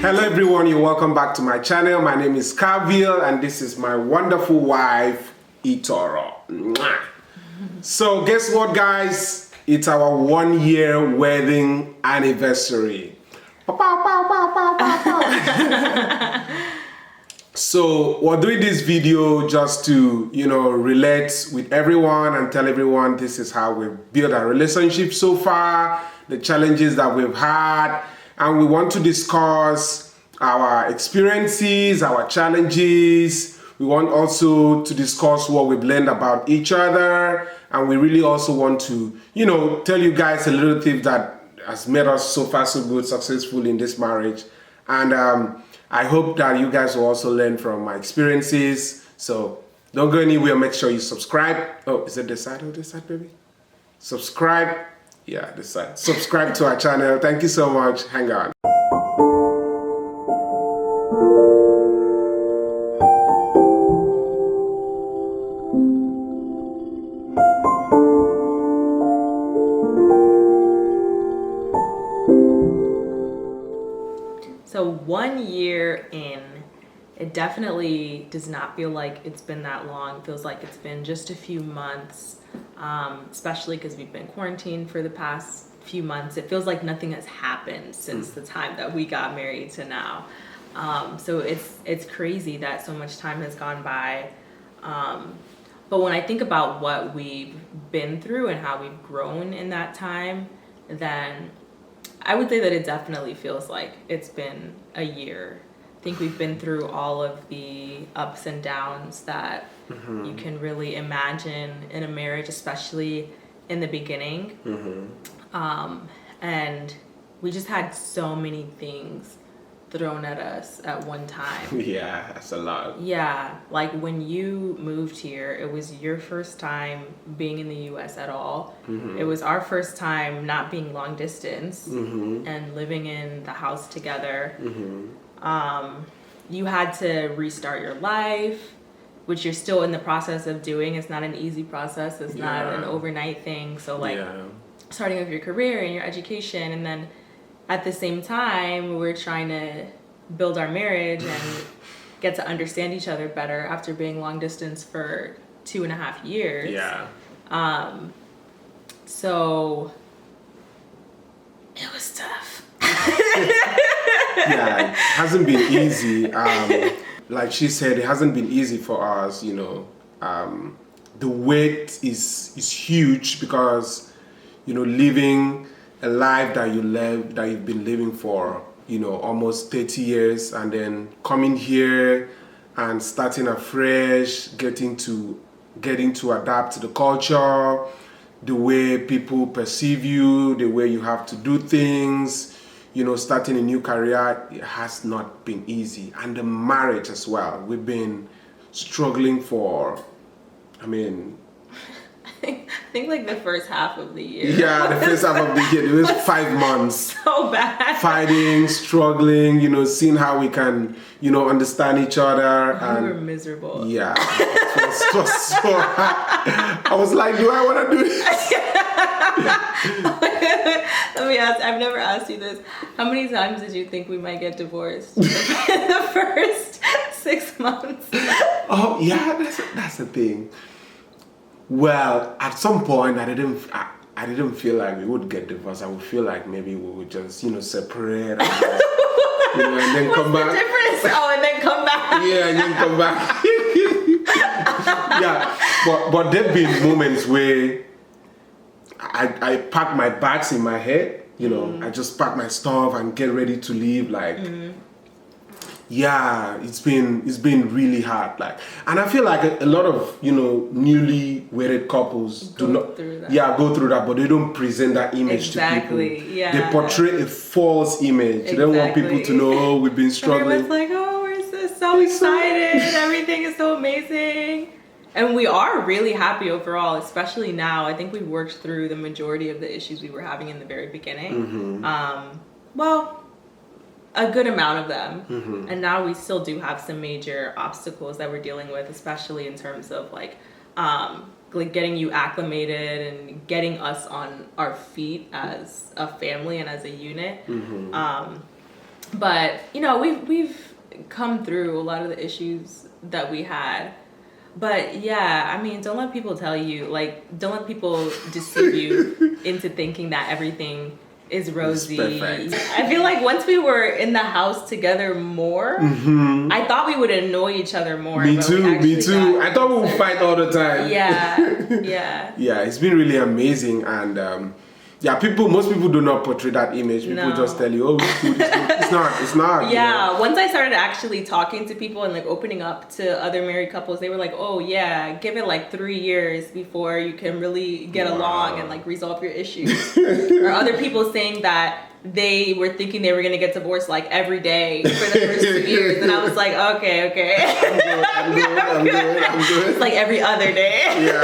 Hello everyone, you're welcome back to my channel. My name is Cavil and this is my wonderful wife, Itoro. Mwah. So guess what guys? It's our 1 year wedding anniversary. So we're doing this video just to, relate with everyone and tell everyone this is how we've built our relationship so far, the challenges that we've had, and we want to discuss our experiences, our challenges. We want also to discuss what we've learned about each other, and we really also want to, tell you guys a little tip that has made us so far so good, successful in this marriage. And I hope that you guys will also learn from my experiences. So don't go anywhere. Make sure you subscribe. Oh, is it this side or this side, baby? Subscribe. Yeah, this side. Subscribe to our channel. Thank you so much. Hang on. So 1 year in, it definitely does not feel like it's been that long. It feels like it's been just a few months, especially because we've been quarantined for the past few months. It feels like nothing has happened since the time that we got married to now. So it's crazy that so much time has gone by. But when I think about what we've been through and how we've grown in that time, then I would say that it definitely feels like it's been a year. I think we've been through all of the ups and downs that you can really imagine in a marriage, especially in the beginning. And we just had so many things thrown at us at one time. Yeah, that's a lot. Yeah, like when you moved here, it was your first time being in the US at all. It was our first time not being long distance and living in the house together. You had to restart your life, which you're still in the process of doing. It's not an easy process. It's not an overnight thing. So starting with your career and your education, and then at the same time, we're trying to build our marriage and get to understand each other better after being long distance for 2.5 years. So it was tough. Yeah, it hasn't been easy. Like she said, it hasn't been easy for us. The weight is huge because living a life that you've been living for almost 30 years, and then coming here and starting afresh, getting to adapt to the culture, the way people perceive you, the way you have to do things, starting a new career. It has not been easy. And the marriage as well, we've been struggling for, I think like the first half of the year. Yeah, the first half of the year. It was 5 months. So bad. Fighting, struggling, seeing how we can, understand each other. We were miserable. Yeah. It was so hard. I was like, do I want to do this? Let me ask, I've never asked you this. How many times did you think we might get divorced in the first 6 months? Oh, yeah, that's the thing. Well, at some point, I didn't feel like we would get divorced. I would feel like maybe we would just, separate, and, and then come back. What's the difference? Oh, and then come back. Yeah, and then come back. Yeah, but there've been moments where I pack my bags in my head. I just pack my stuff and get ready to leave. Yeah, it's been really hard. And I feel like a lot of newly wedded couples go through that, but they don't present that image to people. Yeah, they portray a false image. They don't want people to know, oh, we've been struggling. Everyone's like, oh, we're so excited. Everything is so amazing. And we are really happy overall, especially now. I think we've worked through the majority of the issues we were having in the very beginning. A good amount of them. And now we still do have some major obstacles that we're dealing with, especially in terms of getting you acclimated and getting us on our feet as a family and as a unit. But you know, we've come through a lot of the issues that we had. But yeah, I mean, don't let people tell you, like, don't let people deceive you into thinking that everything is rosy. It's perfect. I feel like once we were in the house together more, I thought we would annoy each other more. Me but too, we me actually too. I thought we would fight all the time. Yeah. Yeah, it's been really amazing, and yeah, most people do not portray that image. People just tell you, oh, it's good, it's good. It's not. Yeah, You know? once I started actually talking to people and like opening up to other married couples, they were like, oh yeah, give it like 3 years before you can really get along and like resolve your issues. Or other people saying that they were thinking they were gonna get divorced like every day for the first 2 years, and I was like, okay. I'm good. It's like every other day. Yeah.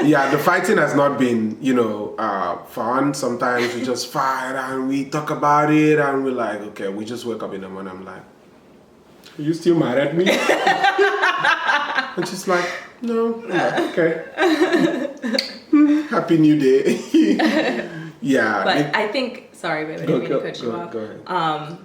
Yeah, the fighting has not been, fun. Sometimes we just fight and we talk about it and we're like, okay, we just wake up in the morning. I'm like, are you still mad at me? And she's like, no. I'm like, okay. Happy New Day. Yeah. But I think, sorry, baby, I didn't mean to cut you off. Go ahead.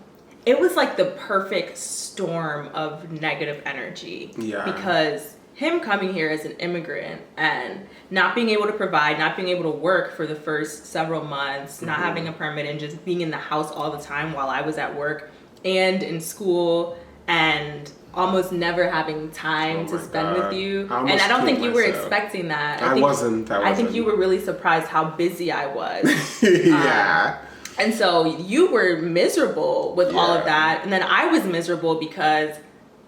It was like the perfect storm of negative energy. Yeah. Because him coming here as an immigrant and not being able to provide, not being able to work for the first several months, not having a permit, and just being in the house all the time while I was at work and in school, and almost never having time to spend with you. And I don't think you were expecting that. I wasn't. I think you were really surprised how busy I was. Yeah. And so you were miserable with all of that. And then I was miserable because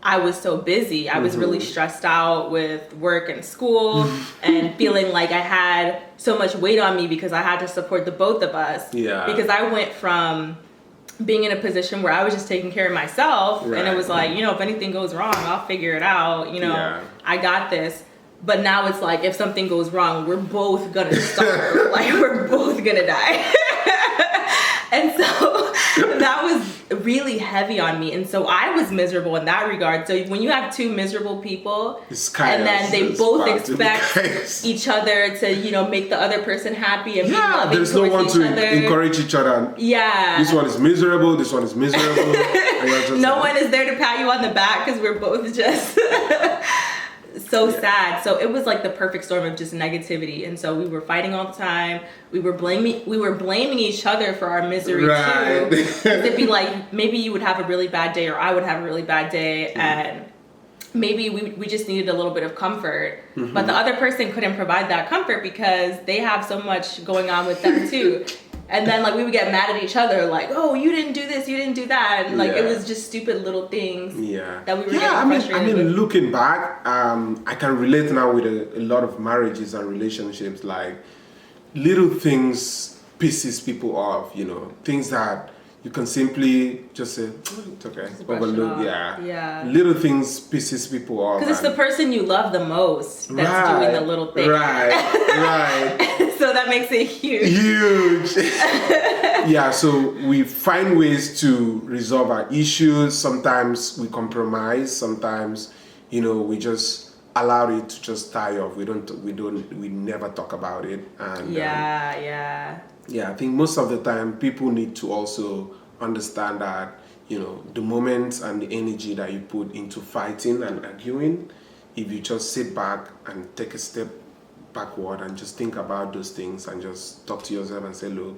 I was so busy. I was really stressed out with work and school and feeling like I had so much weight on me because I had to support the both of us. Yeah. Because I went from being in a position where I was just taking care of myself, and it was like, if anything goes wrong, I'll figure it out. I got this. But now it's like, if something goes wrong, we're both gonna starve. Like, we're both gonna die. And so that was really heavy on me. And so I was miserable in that regard. So when you have two miserable people, and then they both expect each other to, make the other person happy and be loving there's no one to other. encourage each other. Yeah. This one is miserable. This one is miserable. No one is there to pat you on the back because we're both just so sad. So it was like the perfect storm of just negativity. And so we were fighting all the time. We were blaming each other for our misery too. It'd be like, maybe you would have a really bad day or I would have a really bad day, and maybe we just needed a little bit of comfort. But the other person couldn't provide that comfort because they have so much going on with them too. And then, like, we would get mad at each other, like, oh, you didn't do this, you didn't do that. And, like, it was just stupid little things that we were getting frustrated with. Looking back, I can relate now with a lot of marriages and relationships. Like, little things pisses people off, things that you can simply just say, oh, it's okay, overlook. Yeah. Little things pisses people off. Because it's the person you love the most that's doing the little thing. Right. So that makes it huge. Yeah, so we find ways to resolve our issues. Sometimes we compromise. Sometimes, we just allow it to just die off. We never talk about it. And yeah, I think most of the time people need to also understand that, the moments and the energy that you put into fighting and arguing, if you just sit back and take a step backward and just think about those things and just talk to yourself and say, look,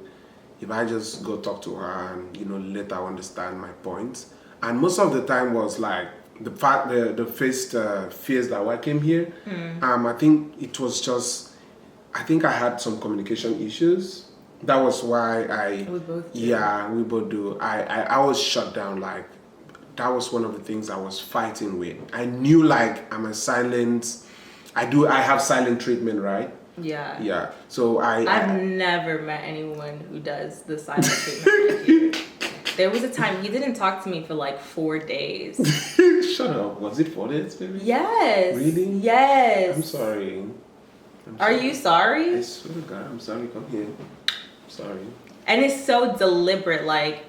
if I just go talk to her and, let her understand my points. And most of the time was like the first fears that I came here. I think it was just, I think I had some communication issues. That was why we both do. Yeah, we both do. I was shut down. Like, that was one of the things I was fighting with. I knew, like, I have silent treatment, right? Yeah. Yeah. So I've never met anyone who does the silent treatment with you. There was a time he didn't talk to me for like 4 days. Shut up. Was it 4 days, baby? Yes. Really? Yes. I'm sorry. Are you sorry? I swear to God, I'm sorry. Come here. Sorry. And it's so deliberate. Like,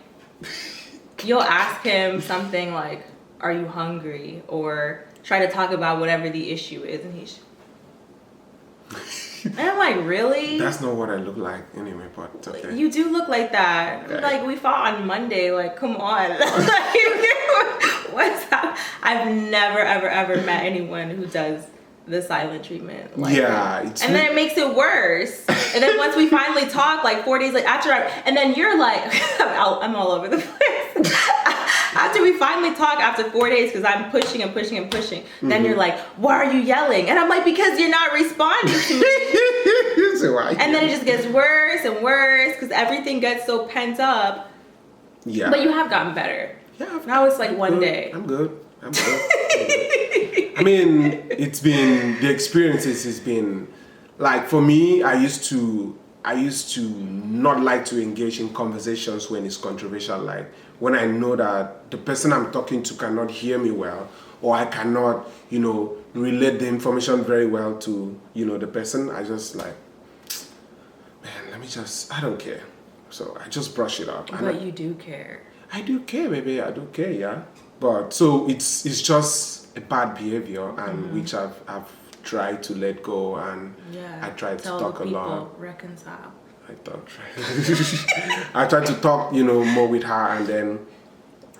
you'll ask him something like, are you hungry? Or try to talk about whatever the issue is, and he's And I'm like, really? That's not what I look like anyway, but it's okay. You do look like that. Okay. Like, we fought on Monday. Like, come on. What's up? I've never, ever met anyone who does the silent treatment. Like, yeah. And then it makes it worse. And then once we finally talk, like 4 days after, and then you're like, I'm all over the place. After we finally talk after 4 days, because I'm pushing and pushing and pushing, then you're like, why are you yelling? And I'm like, because you're not responding to me. So and then it just gets worse and worse because everything gets so pent up. Yeah. But you have gotten better. Yeah. Now it's like one day. I'm good. I mean, the experiences has been, like, for me, I used to not like to engage in conversations when it's controversial, like when I know that the person I'm talking to cannot hear me well, or I cannot, relate the information very well to, the person. I just like, man, I don't care. So I just brush it off. But you do care. I do care, baby. I do care, yeah. But so it's just a bad behavior, and which I've tried to let go, and I tried to talk a lot. Reconcile. I tried to talk, more with her, and then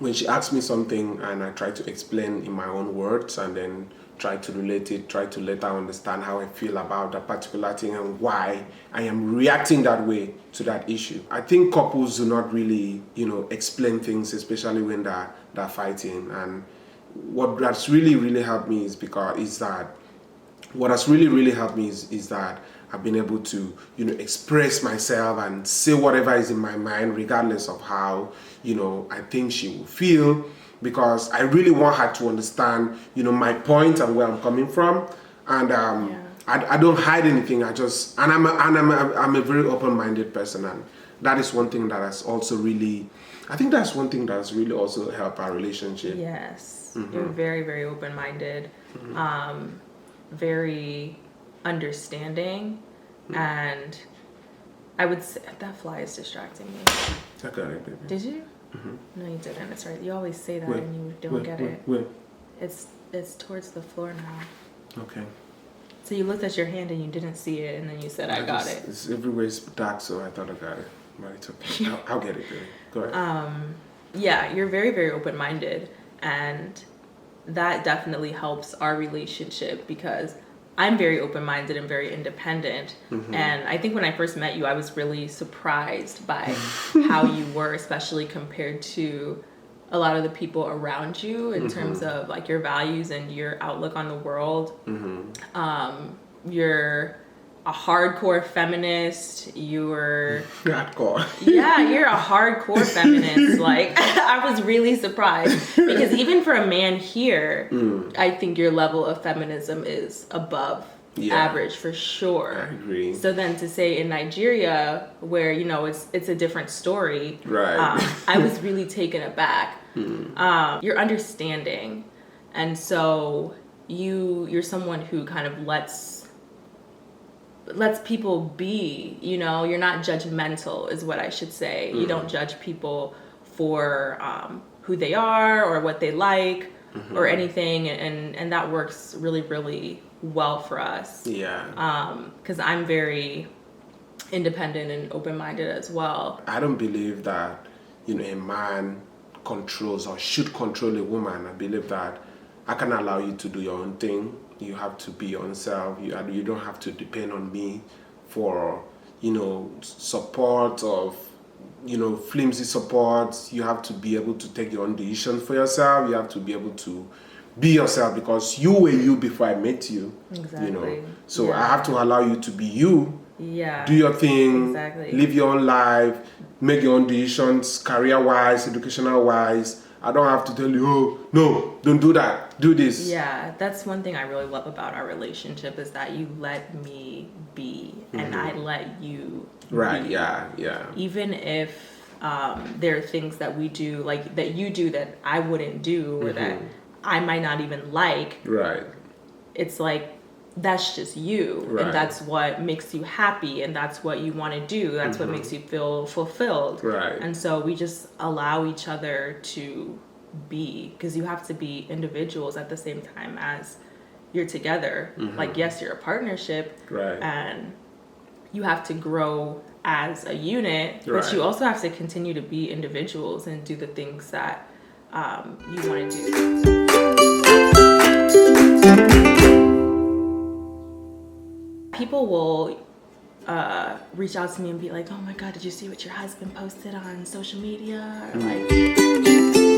when she asked me something, and I tried to explain in my own words, and then try to relate it, try to let her understand how I feel about that particular thing and why I am reacting that way to that issue. I think couples do not really, explain things, especially when they're fighting. And what that's really helped me is that I've been able to, express myself and say whatever is in my mind, regardless of how, I think she will feel, because I really want her to understand, my point and where I'm coming from. And I don't hide anything. I'm a very open-minded person, and that is one thing that has also really, I think that's one thing that's really also helped our relationship. Yes, you're very, very open-minded, very understanding, and I would say that fly is distracting me. I got it, baby. Did you? No, you didn't. It's right. You always say that and you don't get it. Where? It's towards the floor now. Okay. So you looked at your hand and you didn't see it, and then you said, I got it. It's everywhere is dark, so I thought I got it. But it's okay. I'll get it, baby. Go ahead. Yeah, you're very, very open-minded, and that definitely helps our relationship because I'm very open-minded and very independent. And I think when I first met you, I was really surprised by how you were, especially compared to a lot of the people around you in terms of like your values and your outlook on the world. You're a hardcore feminist. You're hardcore. Yeah, you're a hardcore feminist. Like, I was really surprised because even for a man here, I think your level of feminism is above average for sure. I agree. So then to say in Nigeria, where it's a different story, right? I was really taken aback. You're understanding, and so you're someone who kind of lets people be, you're not judgmental is what I should say. You don't judge people for who they are or what they like or anything, and that works really, really well for us. Yeah. Because I'm very independent and open-minded as well. I don't believe that, a man controls or should control a woman. I believe that I can allow you to do your own thing. You have to be your own self. You don't have to depend on me for, support of, flimsy support. You have to be able to take your own decisions for yourself. You have to be able to be yourself because you were you before I met you. Exactly. So I have to allow you to be you. Yeah. Do your thing. Exactly. Live your own life. Make your own decisions, career-wise, educational-wise. I don't have to tell you, oh, no, don't do that. Do this. Yeah, that's one thing I really love about our relationship is that you let me be and I let you Right, be. yeah. Even if there are things that we do, like that you do that I wouldn't do or that I might not even like. Right. It's like, that's just you. Right. And that's what makes you happy and that's what you want to do. That's what makes you feel fulfilled. Right. And so we just allow each other to be, because you have to be individuals at the same time as you're together. Like, yes, you're a partnership, Right. and you have to grow as a unit, but Right. you also have to continue to be individuals and do the things that you want to do. People will reach out to me and be like, oh my God, did you see what your husband posted on social media? Or like,